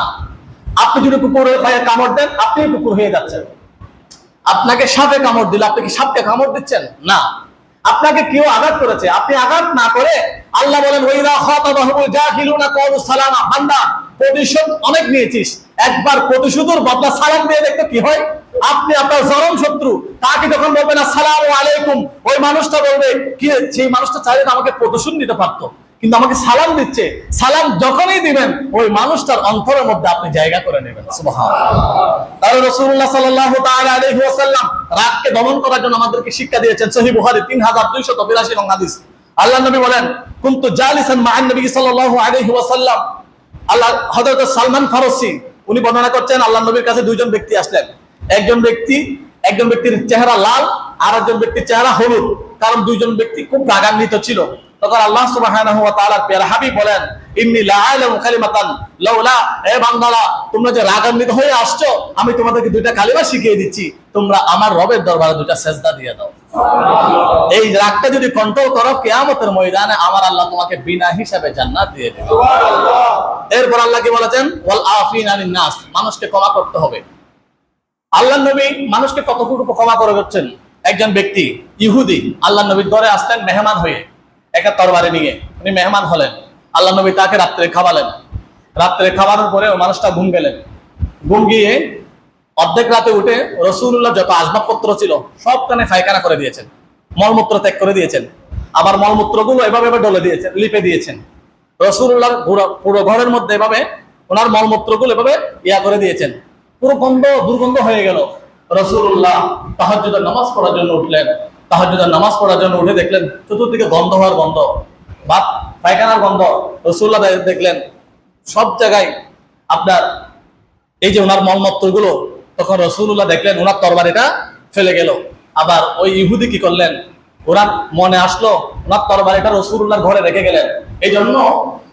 আপনি যদি কুকুরের পায়ে কামড় দেন, আপনি কুকুর হয়ে যাচ্ছেন। আপনাকে সাপে কামড় দিল, আপনি কি সাপকে কামড় দিচ্ছেন? না। আপনাকে কেউ আঘাত করেছে, আপনি আঘাত না করে, আল্লাহ বলেন ওয়াইদা খাতাবাহুমুল জাহিলুনা ক্বালু সালামা, বান্দা প্রতিশোধ অনেক নিয়েছিস, একবার প্রতিশোধের বদলা সালাম দিয়ে দেখতে কি হয়। আপনি আপনার চরম শত্রু, তাকে যখন বলবেন আসসালামু আলাইকুম, ওই মানুষটা বলবে কি সেই মানুষটা চাইলে আমাকে প্রতিশোধ নিতে পারতো, কিন্তু আমাকে সালাম দিচ্ছে। সালাম যখনই দিবেন, ওই মানুষটার অন্তরের মধ্যে আপনি জায়গা করে নেবেন। সুবহানাল্লাহ। তাহলে রাসূলুল্লাহ সাল্লাল্লাহু তাআলা আলাইহি ওয়াসাল্লাম রাগকে দমন করার জন্য আমাদেরকে শিক্ষা দিয়েছেন। সহিহ বুখারী 3282 নং হাদিস। আল্লাহর নবী বলেন কুনতু জালিসান মা'আন নবী সাল্লাল্লাহু আলাইহি ওয়াসাল্লাম, আল্লাহ হযরত সালমান ফারসি উনি বর্ণনা করছেন, আল্লাহর নবীর কাছে দুইজন ব্যক্তি আসলেন। একজন ব্যক্তির চেহারা লাল, আর একজন ব্যক্তির চেহারা হলুদ, কারণ দুইজন ব্যক্তি খুব রাগান্বিত ছিল। তখন আল্লাহ সুবহানাহু ওয়া তাআলার প্যারা হাবিব বলেন ইন্নী লা'আলামু কালিমাতান লাউলা, এ বান্দারা তোমরা যে রাগান্বিত হয়ে আসছো, আমি তোমাদেরকে দুইটা কালিমা শিখিয়ে দিচ্ছি, তোমরা আমার রবের দরবারে দুইটা সেজদা দিয়ে দাও। সুবহানাল্লাহ। এই রাগটা যদি কন্ট্রোল করো, কিয়ামতের ময়দানে আমার আল্লাহ তোমাকে বিনা হিসাবে জান্নাত দিয়ে দেবে। সুবহানাল্লাহ। এরপর আল্লাহ কি বলেছেন? ওয়াল আফিনা আনিন নাস, মানুষকে ক্ষমা করতে হবে। আল্লাহর নবী মানুষকে কতটুকু ক্ষমা করে যাচ্ছেন। একজন ব্যক্তি ইহুদি আল্লাহর নবীর ঘরে আসলেন মেহমান হয়ে, একটা তরবারি নিয়ে। উনি মেহমান হলেন, আল্লাহর নবী তাকে রাত্রে খাওয়ালেন। রাত্রে খাওয়ানোর পরে ওই মানুষটা ঘুম গেলেন। ঘুম গিয়ে অর্ধেক রাতে উঠে রাসূলুল্লাহ যত আসবাবপত্র ছিল সবখানে পায়খানা করে দিয়েছেন, মলমূত্র ত্যাগ করে দিয়েছেন। আবার মলমূত্রগুলো এভাবে ডলে দিয়েছেন, লিপে দিয়েছেন। রাসূলুল্লাহ পুরো ঘরের মধ্যে এভাবে ওনার মলমূত্রগুলো এভাবে ইয়া করে দিয়েছেন। পুরো দুর্গন্ধ হয়ে গেল। রাসূলুল্লাহ তাহাজ্জুদের নামাজ পড়ার জন্য উঠলেন। তাহাজ্জুদের নামাজ পড়ার জন্য উঠে দেখলেন চতুর্দিকে গন্ধ হওয়ার গন্ধ, ভাত পায়খানার গন্ধ। রাসূলুল্লাহ দেখলেন সব জায়গায় আপনার এই যে ওনার মলমূত্রগুলো। তখন রাসূলুল্লাহ দেখলেন ওনার তরবারিটা ফেলে গেল। আবার ওই ইহুদি কি করলেন, ওনার মনে আসলো ওনার তরবারিটা রাসূলুল্লাহর ঘরে রেখে গেলেন। এই জন্য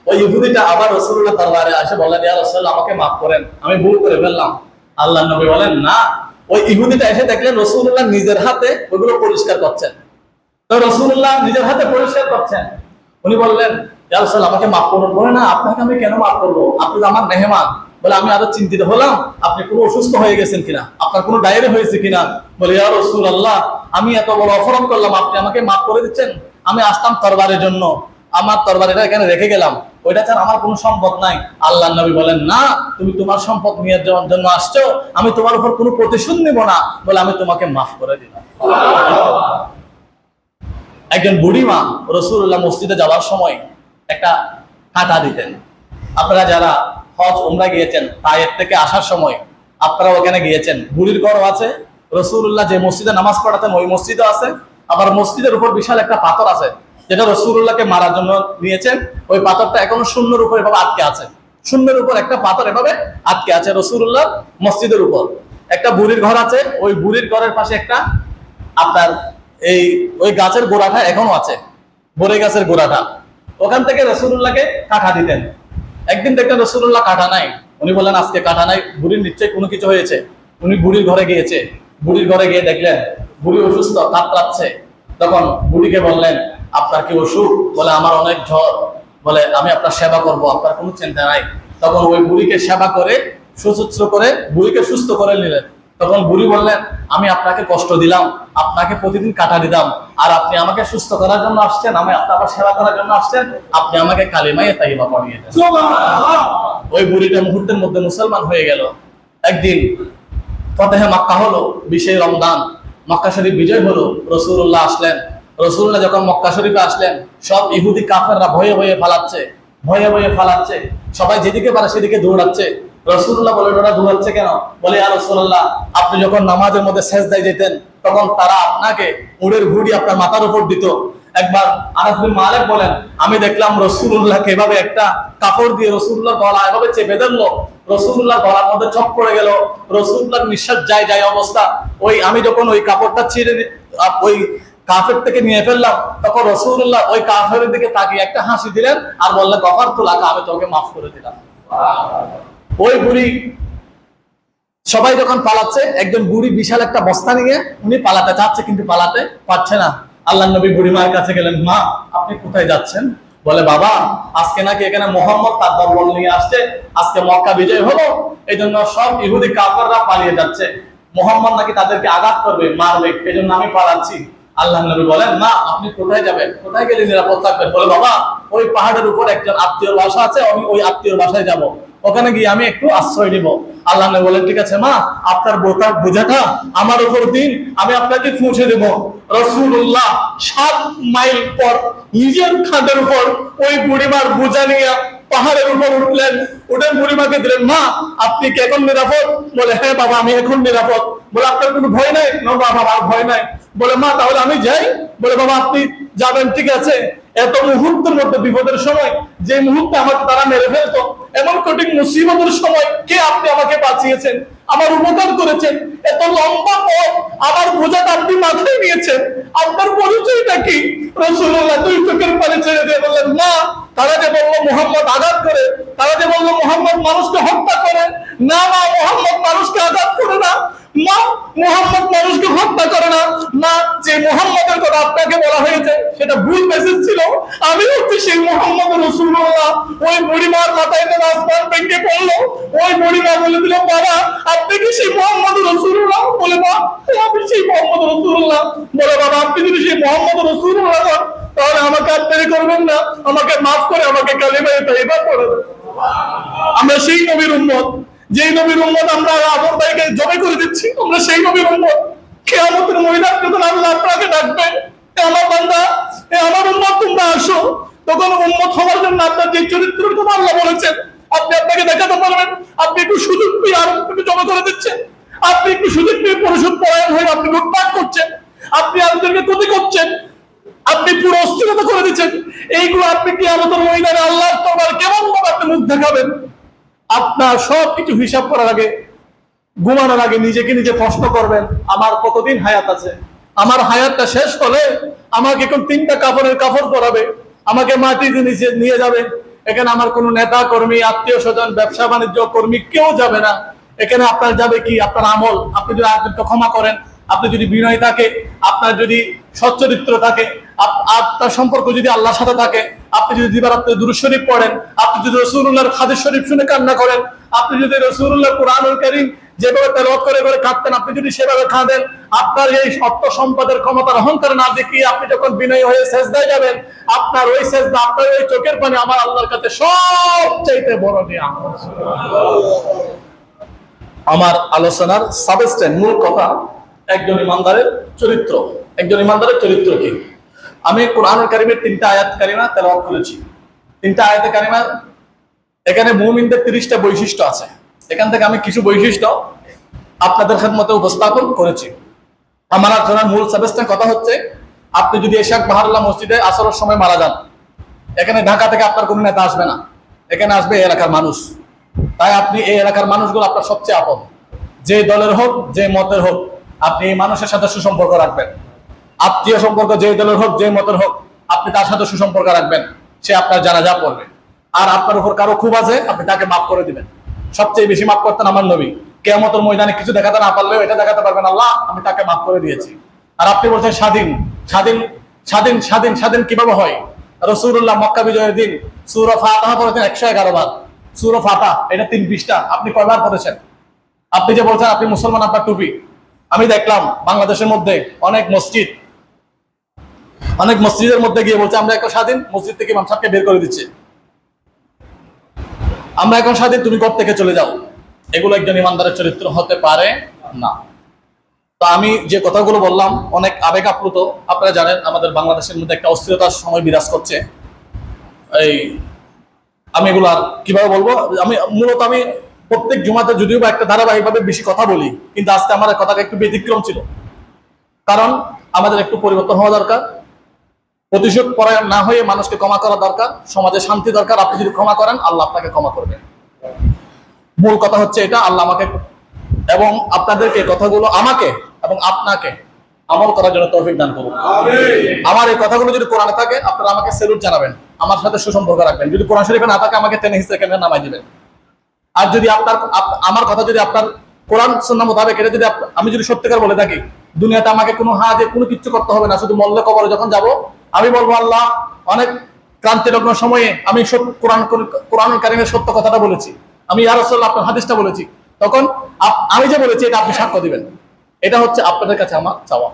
ওই ইহুদিটা আবার রাসূলুল্লাহ দরবারে আসে বললেন, ইয়া রাসূলুল্লাহ আমাকে মাফ করেন, আমি ভুল করে ফেললাম। আল্লাহর নবী বলেন না, ওই ইহুদিটা এসে দেখলেন রাসূলুল্লাহ নিজের হাতে ওইগুলো পরিষ্কার করছেন। তো রাসূলুল্লাহ নিজের হাতে পরিষ্কার করছেন। উনি বললেন, ইয়া রাসূলুল্লাহ আমাকে মাফ করুন। বলে না, আপনাকে আমি কেন মাফ করবো, আপনি তো আমার মেহমান। বলে আমি আরো চিন্তিত হলাম আপনি কোনো অসুস্থ হয়ে গেছেন কিনা, আপনার কোনো ডায়রিয়া হয়েছে কিনা। বলে ইয়া রাসূলুল্লাহ আমি এত বড় অপরাধ করলাম, আপনি আমাকে মাফ করে দিচ্ছেন। আমি আসতাম তরবারের জন্য, আমার তরবারিটা এখানে রেখে গেলাম, ওইটা ছাড়া আমার কোনো সম্পদ নাই। আল্লাহর নবী বলেন না, তুমি তোমার সম্পদ নিয়ে যাওয়ার জন্য আসছো, আমি তোমার উপর কোনো প্রতিশোধ নেব না, বলে আমি তোমাকে মাফ করে দিলাম। একজন বুড়ি মা রাসূলুল্লাহ মসজিদে যাওয়ার সময় একটা কাঁটা দিতেন। আপনারা যারা হজ উমরা গিয়েছেন, তায়েফ থেকে আসার সময় আপনারা ওখানে গিয়েছেন, বুড়ির ঘরও আছে। রাসূলুল্লাহ যে মসজিদে নামাজ পড়াতেন ওই মসজিদও আছে। আবার মসজিদের উপর বিশাল একটা পাথর আছে যেটা রাসূলুল্লাহকে মারার জন্য নিয়েছেন। ওই পাথরটা এখনো শূন্যের উপর এভাবে আটকে আছে। শূন্যের উপর একটা পাথর এভাবে আটকে আছে রাসূলুল্লাহ মসজিদের উপর। একটা বুড়ির ঘর আছে, ওই বুড়ির ঘরের পাশে একটা আপনার ওই গাছের গোড়াটা এখনো আছে, বড়ই গাছের গোড়াটা। ওখান থেকে রাসূলুল্লাহকে কাঁটা দিতেন। একদিন দেখলেন রাসূলুল্লাহ কাঁটা নাই। উনি বললেন আজকে কাঁটা নাই, বুড়ির নিশ্চয়ই কোনো কিছু হয়েছে। উনি বুড়ির ঘরে গিয়েছে, বুড়ির ঘরে গিয়ে দেখলেন বুড়ি অসুস্থ, কাতরাচ্ছে। তখন বুড়িকে বললেন, আপনার কি অসুখ? বলে আমার অনেক জ্বর। বলে আমি আপনার সেবা করব, আপনার কোনো চিন্তা নাই। তখন ওই বুড়িকে সেবা করে সুশ্রুত করে বুড়িকে সুস্থ করে নিলেন। তখন বুড়ি বললেন, আমি আপনাকে কষ্ট দিলাম, আপনাকে প্রতিদিন কাটা দিতাম, আর আপনি আমাকে সুস্থ করার জন্য আসছেন, আমি আপনার সেবা করার জন্য আসছেন, আপনি আমাকে কালিমায়ে তাইয়্যিবা পড়িয়ে দেন। ওই বুড়িটা মুহূর্তের মধ্যে মুসলমান হয়ে গেল। একদিন ফতেহে মক্কা হলো, 20 রমজান, মক্কা শরীফ বিজয় হলো। রাসূলুল্লাহ আসলেন। রাসূলুল্লাহ যখন মক্কা শরীফে আসলেন, সব ইহুদি কাফেররা ভয়ে ভয়ে পালাচ্ছে, ভয়ে ভয়ে পালাচ্ছে। সবাই যেদিকে পারে সেদিকে দৌড়াচ্ছে। রাসূলুল্লাহ বলে, ওরা দৌড়াচ্ছে কেন? বলে, ইয়া রাসূলুল্লাহ আপনি যখন নামাজের মধ্যে সেজদায় যেতেন তখন তারা আপনাকে উটের ঘুড়ি আপনার মাথার উপর দিত। একবার আনাস বিন মালিক বলেন, আমি দেখলাম রাসূলুল্লাহকে এভাবে একটা কাপড় দিয়ে রাসূলুল্লাহর গলা এভাবে চেপে ধরলো। রাসূলুল্লাহর গলার মধ্যে চপ পড়ে গেল, রাসূলুল্লাহর নিঃশ্বাস যায় অবস্থা। আমি যখন ওই কাপড়টা ছিঁড়ে ওই কাফের থেকে নিয়ে ফেললাম, তখন রাসূলুল্লাহ ওই কাফেরের দিকে তাকিয়ে একটা হাসি দিলেন আর বললেন, গফারতু লাকা, আমি তোকে মাফ করে দিলাম। ওই বুড়ি সবাই যখন পালাচ্ছে, একজন বুড়ি বিশাল একটা বস্তা নিয়ে উনি পালাতে চাচ্ছে কিন্তু পালাতে পারছে না। আল্লাহর নবী বুড়ি মায়ের কাছে গেলেন, মা আপনি কোথায় যাচ্ছেন? বলে, বাবা আজকে নাকি এখানে মুহাম্মদ তার দলবল নিয়ে আসছে, আজকে মক্কা বিজয় হলো, এই জন্য সব ইহুদি কাফেররা পালিয়ে যাচ্ছে, মুহাম্মদ নাকি তাদেরকে আঘাত করবে, মারবে, এই জন্য আমি পালাচ্ছি। আল্লাহর নবী বলেন, মা আপনি কোথায় যাবেন, কোথায় গেলে নিরাপদ থাকবেন? বলে, বাবা ওই পাহাড়ের উপর একজন আত্মীয়র বাসা আছে, আমি ওই আত্মীয়র বাসায় যাব, ওখানে গিয়ে আমি একটু আশ্রয় নিব। আল্লাহ নবী বলেন, ঠিক আছে মা, আপনার বোঝাটা আমার উপর দিন, আমি আপনাকে পৌঁছে দেব। রাসূলুল্লাহ 7 মাইল পর নিজের খাটের উপর ওই বুড়িমার বোঝা নিয়ে পাহাড়ের উপর উঠলেন। উঠে বুড়িমাকে দিলেন, মা আপনি কি এখন নিরাপদ? বলে, হ্যাঁ বাবা আমি এখন নিরাপদ। বলে, আপনার কোনো ভয় নাই? না বাবা আমার ভয় নাই। বলে, মা তাহলে আমি যাই? বলে, বাবা আপনি যাবেন ঠিক আছে, এত মুহূর্তের মধ্যে বিপদের সময়, যে মুহূর্তে আমাকে তারা মেরে ফেলতো, এমন কঠিন মুসিবতের সময় কে আপনি আমাকে বাঁচিয়েছেন, আমার উপকার করেছেন, এত লম্বা পথ আমার বোঝাটা আপনি মাথায় নিয়েছেন, আপনার পরিচয়টা কি? রাসূলুল্লাহ 2 চোখের পানি ছেড়ে দিয়ে বললেন, মা তারা যে বললো মুহাম্মদ আঘাত করে, তারা যে বললো মুহাম্মদ মানুষকে হত্যা করে, না মা মুহাম্মদ মানুষকে আঘাত করে না, মা মুহাম্মদ মানুষকে হত্যা করে না, মা যে মুহাম্মদের কথা আপনাকে বলা হয়েছে সেটা ভুল মেসেজ ছিল, আমি হচ্ছে সেই মুহাম্মদ রাসূলুল্লাহ। ওই বুড়িমার মাথায় তো আসমান ভেঙে পড়লো। ওই বুড়িমা বলে দিল, বাবা আপনি কি সেই মুহাম্মদ রাসূলুল্লাহ? বলে, মা আমি সেই মুহাম্মদ রাসূলুল্লাহ। বলে, বাবা আপনি যদি সেই মুহাম্মদ রাসূলুল্লাহ হন তাহলে আমাকে আর দেরি করবেন না, আমাকে মাফ করে আমাকে কালিমায়ে তাইয়্যিবা পড়ে দেন। আমরা সেই নবীর উম্মত, যেই নবীর উম্মত আমরা আবু ভাইকে জবে করে দিচ্ছি, আমরা সেই নবীর উম্মত। কিয়ামতের ময়দানে যখন আল্লাহ আপনাকে ডাকবে, আমার বান্দা আমার উম্মত তোমরা আসো, তখন উম্মত হওয়ার জন্য আপনার যে চরিত্রের কথা আল্লাহ বলেছেন আপনি আপনাকে দেখাতে পারবেন। আপনি একটু সুযোগ পেয়ে আর একটু জমা করে দিচ্ছেন, আপনি একটু সুযোগ পেয়ে পরিশোধ পরায়ণ হয়ে আপনি লুটপাট করছেন, আপনি আরেকজনকে ক্ষতি করছেন, আপনি পুরো অস্থিরতা করে দিচ্ছেন। এইগুলো আপনি কিয়ামতের ময়দানে আল্লাহর দরবারে কেমন ভাবে আপনি মুখ দেখাবেন? আপনার সবকিছু হিসাব করার আগে, ঘুমানোর আগে নিজেকে নিজে প্রশ্ন করবেন, আমার কতদিন হায়াত আছে? আমার হায়াতটা শেষ হলে আমাকে এখন 3টা কাফনের কাফন পরাবে, আমাকে মাটিতে নিচে নিয়ে যাবে। এখানে আমার কোনো নেতা কর্মী, আত্মীয় স্বজন, ব্যবসা বাণিজ্য কর্মী কেউ যাবে না। এখানে আপনার যাবে কি? আপনার আমল। আপনি যদি আরেকজনকে ক্ষমা করেন, আপনি যদি বিনয় থাকে, আপনার যদি সচ্চরিত্র থাকে, আপনার সম্পর্ক যদি আল্লাহর সাথে থাকে, আপনি যদি দিবারাত্রে দুরূদ শরীফ পড়েন, আপনি যদি রাসূলুল্লাহর হাদিস শরীফ শুনে কান্না করেন, আপনি যদি রাসূলুল্লাহর কুরআনুল কারীম যেভাবে তেলাওয়াত করে করে কাঁদতেন, আপনি যদি সেভাবে কাঁদেন, আপনার এই অর্থ সম্পদের ক্ষমতার অহংকার না দেখিয়ে আপনি যখন বিনয়ী হয়ে সেজদায় যাবেন, আপনার ওই সেজদা, আপনার ওই চোখের পানি আমার আল্লাহর কাছে সবচাইতে বড় নিয়ামত। আমার আলোচনার সাবস্টেন্স, মূল কথা একজন ইমানদারের চরিত্র। একজন ইমানদারের চরিত্র কি? আমি কুরআনুল কারীমের 3টা আয়াত কারিমা তেলাওয়াত করেছি। 3টা আয়াতে কারিমা, এখানে মুমিনদের 30টা বৈশিষ্ট্য আছে। এখান থেকে আমি কিছু বৈশিষ্ট্য আপনাদের খেদমতে উপস্থাপন করেছি। আমার আলোচনার মূল সাবস্টেন্স কথা হচ্ছে, আপনি যদি এশাক বাহারুল্লাহ মসজিদে আসরের সময় মারা যান, এখানে ঢাকা থেকে আপনার কোনো নেতা আসবে না, এখানে আসবে এই এলাকার মানুষ। তাই আপনি এই এলাকার মানুষগুলো আপনার সবচেয়ে আপন, যে দলের হোক, যে মতের হোক, আপনি এই মানুষের সাথে সুসম্পর্ক রাখবেন। আত্মীয় সম্পর্ক যে দলের হোক, যে মতের হোক, আপনি তার সাথে সুসম্পর্ক রাখবেন। সে আপনার জানাজা পড়বে। আর আপনার উপর কারো খুব আছে, আপনি তাকে মাফ করে দিবেন। সবচেয়ে বেশি মাফ করতেন আমার নবী। কিয়ামতের ময়দানে কিছু দেখাতে না পারলেও এটা দেখাতে পারবেন, আল্লাহ আমি তাকে মাফ করে দিয়েছি। আর আপনি বলছেন স্বাধীন স্বাধীন স্বাধীন স্বাধীন স্বাধীন কিভাবে হয়? রাসূলুল্লাহ মক্কা বিজয়ের দিন সূরা ফাতিহা পড়েছেন 111 বার। সূরা ফাতিহা এটা 3 পৃষ্ঠা, আপনি কয়বার পড়েছেন? আপনি যে বলছেন আপনি মুসলমান, আপনার টুপি। আমি দেখলাম বাংলাদেশের মধ্যে অনেক মসজিদের মধ্যে গিয়ে বলছে আমরা এখন স্বাধীন, মসজিদ থেকে ইমাম সাহেবকে বের করে দিচ্ছে, আমরা এখন স্বাধীন, তুমি ঘর থেকে চলে যাও। এগুলো একজন ইমানদারের চরিত্র হতে পারে না। তো আমি যে কথাগুলো বললাম অনেক আবেগ আপ্লুত। আপনারা জানেন আমাদের বাংলাদেশের মধ্যে একটা অস্থিরতার সময় বিরাজ করছে। এই আমি এগুলো আর কিভাবে বলবো, আমি মূলত আমি প্রত্যেক জুমাতে যদিও বা একটা ধারাবাহিকভাবে বেশি কথা বলি, কিন্তু আজকে আমার কথাটা একটু ব্যতিক্রম ছিল। কারণ আমাদের একটু পরিবর্তন হওয়া দরকার, প্রতিশোধ পরায়ণ না হয়ে মানুষকে ক্ষমা করা দরকার, সমাজে শান্তি দরকার। আপনি যদি ক্ষমা করেন, আল্লাহ আপনাকে ক্ষমা করবেন। মূল কথা হচ্ছে এটা। আল্লাহ আমাকে এবং আপনাদেরকে কথাগুলো আমাকে এবং আপনাকে আমল করার জন্য তৌফিক দান করুন। আমার এই কথাগুলো যদি কোরআনে থাকে, আপনারা আমাকে সেলুট জানাবেন, আমার সাথে সুসম্পর্ক রাখবেন। যদি কোরআন শরীফে না থাকে, আমাকে টেনে হিসেবে নামাই দিবেন। আর যদি আমার কথা যদি আপনার কোরআন সুন্নাহ মোতাবেক, এটা যদি আমি যদি সত্যিকার বলে থাকি, দুনিয়াতে আমাকে কোনো কোনো কিচ্ছু করতে হবে না। শুধু মরলে কবরে যখন যাব, আমি বলবো আল্লাহ অনেক ক্রান্তিলগ্ন সময়ে আমি কোরআন কারীমের সত্য কথাটা বলেছি, আমি ইয়া রাসূলুল্লাহ আপনার হাদিসটা বলেছি, তখন আমি যে বলেছি এটা আপনি সাক্ষ্য দিবেন। এটা হচ্ছে আপনাদের কাছে আমার চাওয়া।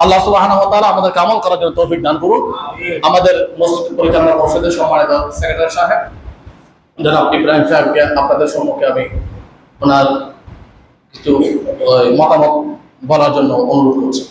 আল্লাহ সুবহানাহু ওয়া তাআলা আমাদেরকে আমল করার জন্য তৌফিক দান করুন। আমাদের মসজিদ পরিচালনা পর্ষদের সম্মানিত সেক্রেটারি সাহেব জনাব ইব্রাহিম সাহেবকে আপনাদের সম্মুখে আমি ওনার কিছু মতামত বলার জন্য অনুরোধ করছি।